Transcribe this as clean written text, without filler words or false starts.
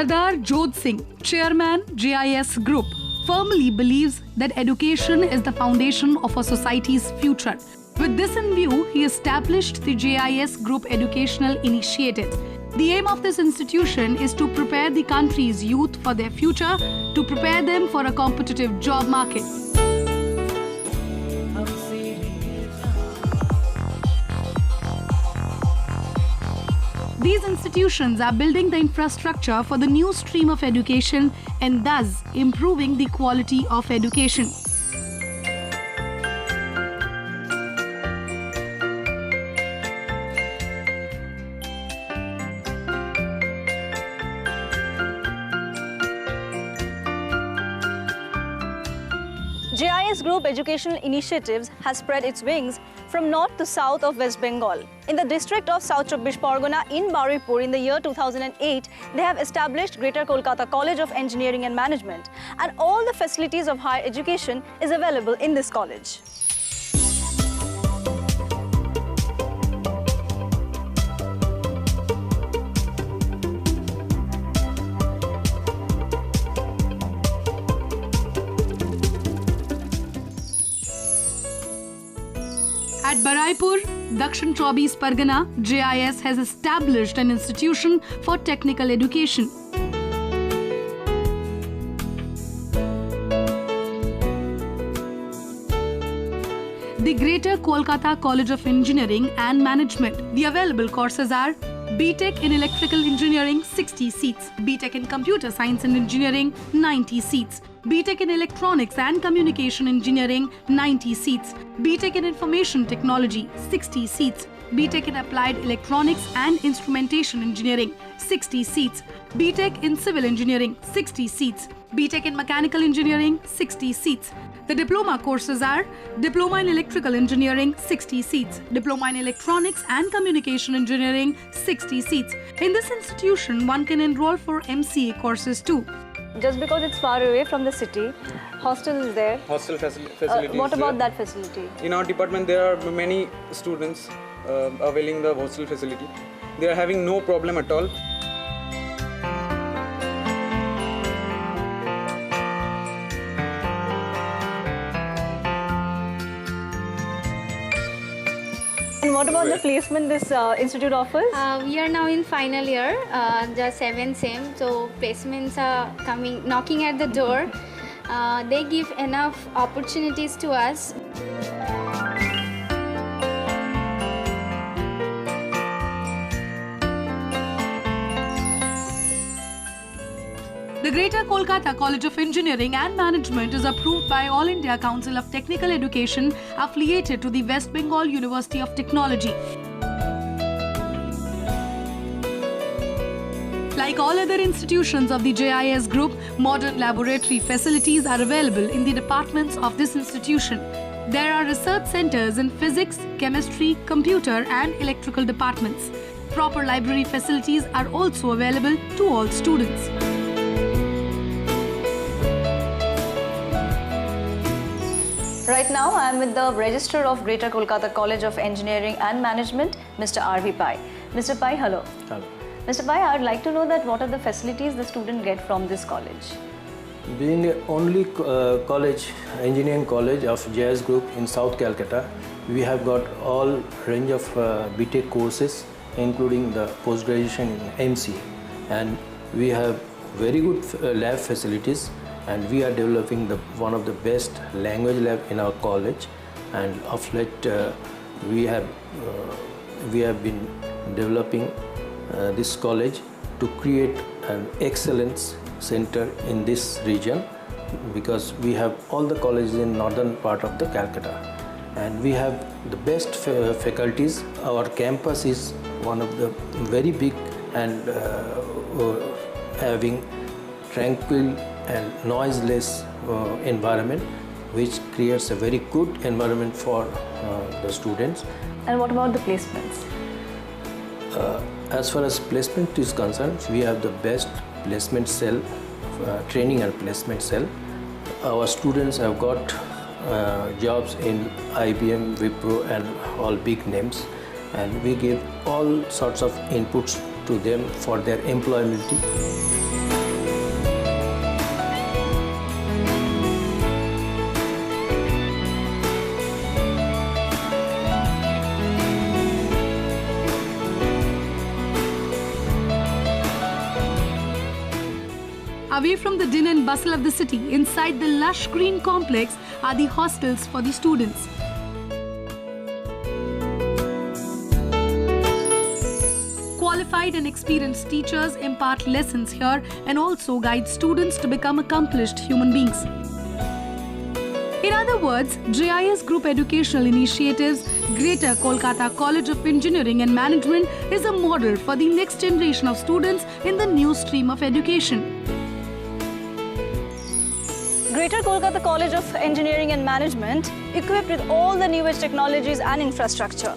Sardar Jodh Singh, Chairman, JIS Group, firmly believes that education is the foundation of a society's future. With this in view, he established the JIS Group Educational Initiatives. The aim of this institution is to prepare the country's youth for their future, to prepare them for a competitive job market. These institutions are building the infrastructure for the new stream of education and thus improving the quality of education. JIS Group Educational Initiatives has spread its wings from north to south of West Bengal. In the district of South Chobbish Pargona in Baripur in the year 2008, they have established Greater Kolkata College of Engineering and Management, and all the facilities of higher education is available in this college. At Baraipur, Dakshin Chaubish Pargana, JIS has established an institution for technical education. The Greater Kolkata College of Engineering and Management. The available courses are BTech in Electrical Engineering, 60 seats. BTech in Computer Science and Engineering, 90 seats. BTech in Electronics and Communication Engineering, 90 seats. BTech in Information Technology, 60 seats. BTech in Applied Electronics and Instrumentation Engineering, 60 seats. BTech in Civil Engineering, 60 seats. BTech in Mechanical Engineering, 60 seats. The diploma courses are Diploma in Electrical Engineering, 60 seats. Diploma in Electronics and Communication Engineering, 60 seats. In this institution, one can enroll for MCA courses too. Just because it's far away from the city, hostel is there. Hostel facilities. What about that facility? In our department, there are many students availing the hostel facility. They are having no problem at all. And what about the placement this institute offers? We are now in final year, the 7th sem, so placements are knocking at the door. They give enough opportunities to us. The Greater Kolkata College of Engineering and Management is approved by All India Council of Technical Education, affiliated to the West Bengal University of Technology. Like all other institutions of the JIS Group, modern laboratory facilities are available in the departments of this institution. There are research centers in physics, chemistry, computer and electrical departments. Proper library facilities are also available to all students. Right now, I am with the Registrar of Greater Kolkata College of Engineering and Management, Mr. R.V. Pai. Mr. Pai, hello. Hello. Mr. Pai, I would like to know that what are the facilities the student get from this college? Being the only engineering college of JIS Group in South Calcutta, we have got all range of BTech courses, including the post-graduation in MCA. And we have very good lab facilities, and we are developing one of the best language lab in our college. And of late, we have been developing this college to create an excellence center in this region, because we have all the colleges in northern part of the Calcutta, and we have the best faculties. Our campus is one of the very big and having tranquil and noiseless environment, which creates a very good environment for the students. And what about the placements? As far as placement is concerned, we have the best placement cell, training and placement cell. Our students have got jobs in IBM, Wipro and all big names, and we give all sorts of inputs to them for their employability. Away from the din and bustle of the city, inside the lush green complex are the hostels for the students. Qualified and experienced teachers impart lessons here and also guide students to become accomplished human beings. In other words, JIS Group Educational Initiatives, Greater Kolkata College of Engineering and Management is a model for the next generation of students in the new stream of education. Greater Kolkata College of Engineering and Management, equipped with all the newest technologies and infrastructure.